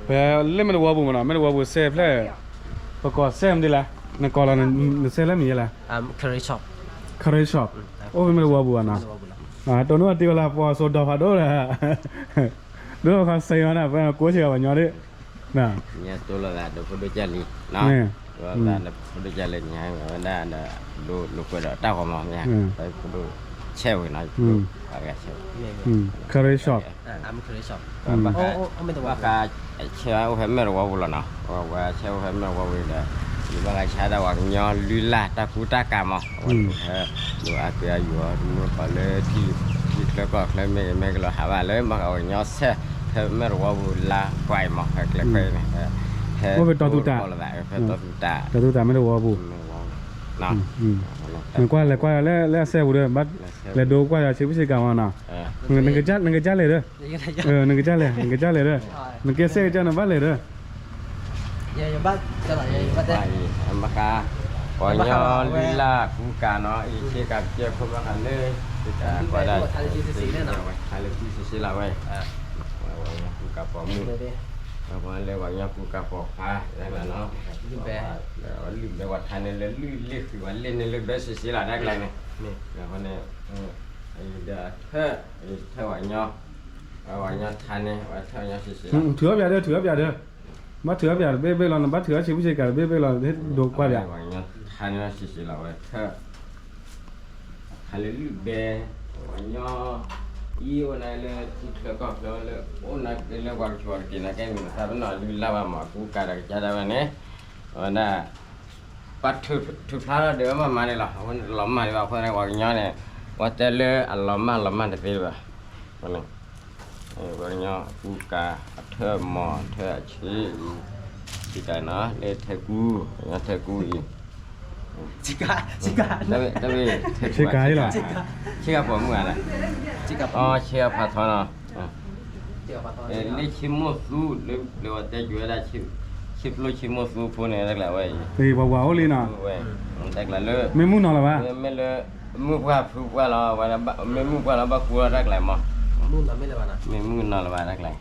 ไปเล่นไม่รู้ว่าบุ๋มนะไม่รู้ว่าบุ๋มเซฟเลยประกอบเซมดีละในกอล์ฟนั้นเซฟแล้วมีอะไรcurry shop คาร์ช็อปโอ้ไม่รู้ว่าบุ๋มนะตัวนู้นที่เราพอโซดาฟาโดเลยฮะดูเขาใส่มานะเป็นกู้เชียววันนี้ดิน่ะเนี่ยตัวละเดี๋ยวพอดูจารีเนาะว่าแต่พอดูจารีเนี่ยว่าได้ดูลูกก็ได้ต้าของมันเนี่ยไปพอดูเชลล์นะอะไรเชลล์คาร์ช็อปcurry shop ไม่ต้องว่าการเชลล์ให้ไม่รู้ว่าบุญละเนาะว่าเชลล์ให้ไม่รู้ว่าบุญเลยหรือว่าใช้ได้ว่าเงี้ยลุล่าตาคูตากามอ่ะดูอาเกียอยู่ดูก็เลยที่แล้วก็เลยไม่ก็เลยหาว่าเลยมาเอาเงี้ยเช่ไม่รู้ว่าบุญละไกวมาแค่เล็กๆเนี่ยว่าเป็นตัวตุตาเป็นตัวตุตาไม่รู้ว่าบุญนะมันกว่าแล้วเซลล์ด้วยบัดแล้วดูกว่าจะชิบชิกามานะนึกจะเลยเด้อนึกจะเลยเด้อนึกเกษตรจะนั่นบัดเลยเด้อยังบ้านจะไหนยังบ้านได้อันบักาปอยยอลีลาคูกาเนาะอีเชกับเจ้าคนบักาเลยจะก็ได้ทะเลที่สีละไว้คูกาปอมือว่าเลยว่าเนี่ยคูกาปอขาได้แล้วเนาะลืมไปแล้วลืมไปว่าทันเลยลืมเล็กคือว่าเล่นในเล็กได้สีละได้ไกลเนี่ยแล้วคนนี้ไอ้เด้อเท่าว่าเนี่ยทันเนี่ยว่าเท่าเนี่ยสีละถือแบบเด้อมาถือแบบเบ้ๆเราบัดถือชิบชิกาเบ้ๆเราเฮ็ดดูกว่าแบบว่าเนี่ยทันเนี่ยสีละไว้เท่าทันเลยลืมไปว่าเนี่ยอีวันนั้นเลยที่เธอก็เลยโอ้นักเรื่องความชัวร์กินนะแกมีแต่เป็นหน่อยลืมแล้วว่าหมอกูการะจะได้วันนี้วันน่ะปัดทุกพลาดเดี๋ยวมาเนี่ยหรอวันหลอมมาดีกว่าเพราะในวันนี้เนี่ยว่าแต่เลยหลอมมาแต่ปีละวันนี้วันนี้กูการเธอหมอเธอชี้ที่กันเนาะเลยเธอกูอีchica tapi chica ini lah chica apa mu ada chica oh chica patona ni chimosu lewat dia juga ada chip lo chimosu pun ada lah wei bawa oli na ada lah le memu na lah ba mele mu buat lah wala memu buat lah ba kuat ada lah mah memu na lah ba ada lah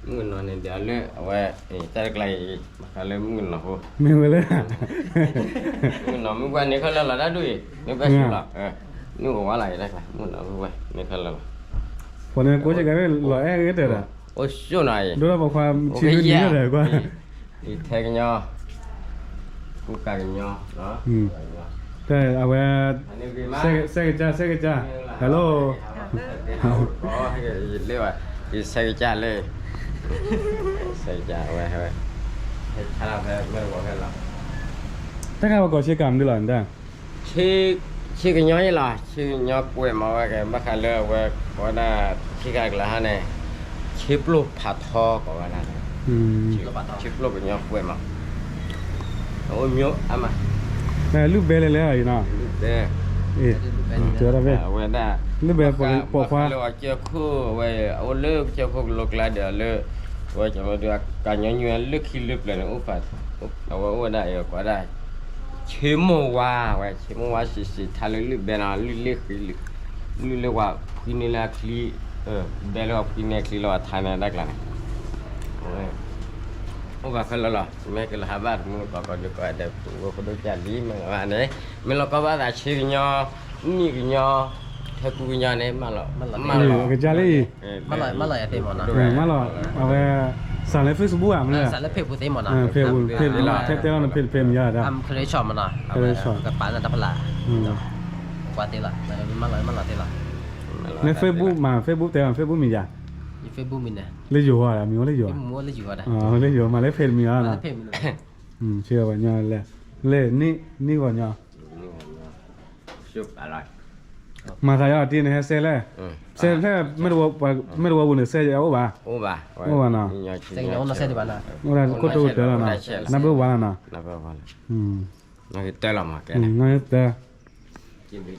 mungkin nanti dia le, awak cari lagi, kalau mungkin lah ho. Mungkin le. Mungkin ni kalau lah dah duit, ni pasti lah. Ni bawa lagi dah lah, mungkin ni kalau. Pernah kau cakap lo gitu dah. Oh, sunai. Dulu apaความชีวิตนี้เลยกว่า. Iteknya, bukannya, nah. แต่เอาไว้เซกจ้าฮัลโหลอ๋อให้เรียกว่าเซกจ้าเลยใส่จ่าไว้ให้ถ้าเราแพ้ไม่บอกให้เราถ้าเราก็เชื่อกรรมด้วยหรอเนี่ยชื่อกันย้อยล่ะชื่อย้อยป่วยมาว่าแกมาขายเลือว่าว่าน่าที่กันละฮะเนี่ยชิปลูกผัดทอก็ว่าน่าชิปลูกเป็นย้อยป่วยมาโอ้ยมิ้วอ่ะมาแต่ลูกเบลเลยอยู่นะลูกเบลเจอแล้วเว้ยเว้ยได้ลูกเบลปอกฟ้าเราเจ้าคู่เว้ยเอาเลิกเจ้าคู่ลูกลาเดี๋ยวเลิกว่าจะมาดูการย้อนเลือกขี้เลือกเลยนะอุปาเอาว่าได้ก็ได้ชิมว่าสิทะเลลึกเบนาลึกเรียกว่าพินิลาคลีเบลว่าพินิลาคลีเราทานได้กันโอ้ว่าเขาละแม่ก็ละบาทมึงก็ดูก็ได้ว่าเขาดูจารีมึงว่าเนี่ยมันเราก็ว่าแต่ชื่อยอนี่ก็ยอเธอกูยอเนี่ยมาหรอก็จารีมาหล่อเต็มหมดนะมาหล่อเอาไปสั่งใน Facebook อ่ะมันเลยสั่งในเพจกูเต็มหมดนะเพจละเต็มแล้วเพจมีอะไรเคยชอบมันนะกับป้าน่ะตะพลากว่าเต็มละมาหล่อเต็มละใน Facebook เต็ม Facebook มีอย่างFacebook มีเนี่ยเลยอยู่อ่ะมีว่าเลยอยู่มัวเลยอยู่อ่ะอ๋อเลยอยู่มาเลยเพจมีอ่ะนะเชื่อว่าเนี่ยเลยนี่ก่อนเนี่ยชุบอะไรมาทายาที่เนี่ยเซ่เลยเซ่แค่ไม่รู้ว่าบุญเซ่จะเอาป่ะโอ้ป่ะนะเซ่ยังเอาเซ่ดีบ้านะว่าก็ตัวเดียวนะนับเป็นวันนะนั่นคือเตล่ามาแกนั่นแต่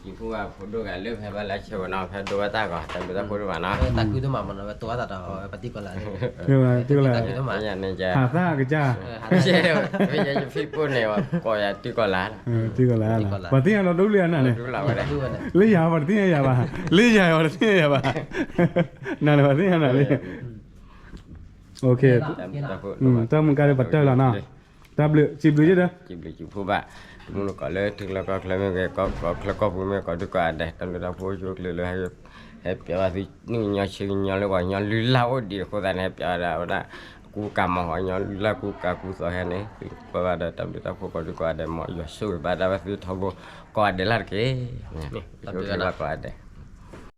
กินพวกพอดูกันเลือกให้บ้านแล้วเชื่อว่าน้องแพ้ดูว่าตาก่อนแต่ไม่ต้องพูดว่านะตาคุยตัวมันนะตัวตาปฏิบัติอะไรที่อะไรอย่างนี้จะหาซ่าก็จ้าไม่ใช่จะฟิพูดเนี่ยว่าก่อยที่ก่อนล้านที่ก่อนล้านปฏิญาณเราดูเรียนน่ะเนี่ยเลยยาวปฏิญาณยาวป่ะเลยยาวปฏิญาณยาวป่ะนั่นปฏิญาณน่ะเลย โอเค tapo ตามึงกาเลยบัตเตอร์แล้วนะตาบลือจิบลือจ้ะ ci phoba mun ko le tik la ko klame ke ko bu me ko du ko ade tam da po ju le he pya ba si ni nya chi nya le ko nya lu la o di ko da ne pya da ku ka ma ho nya lu la ku ka ku so he ne ko ba da tam da po ko du ko ade mo yo su ba da ba si thobo ko ade la ke ni ko ko ade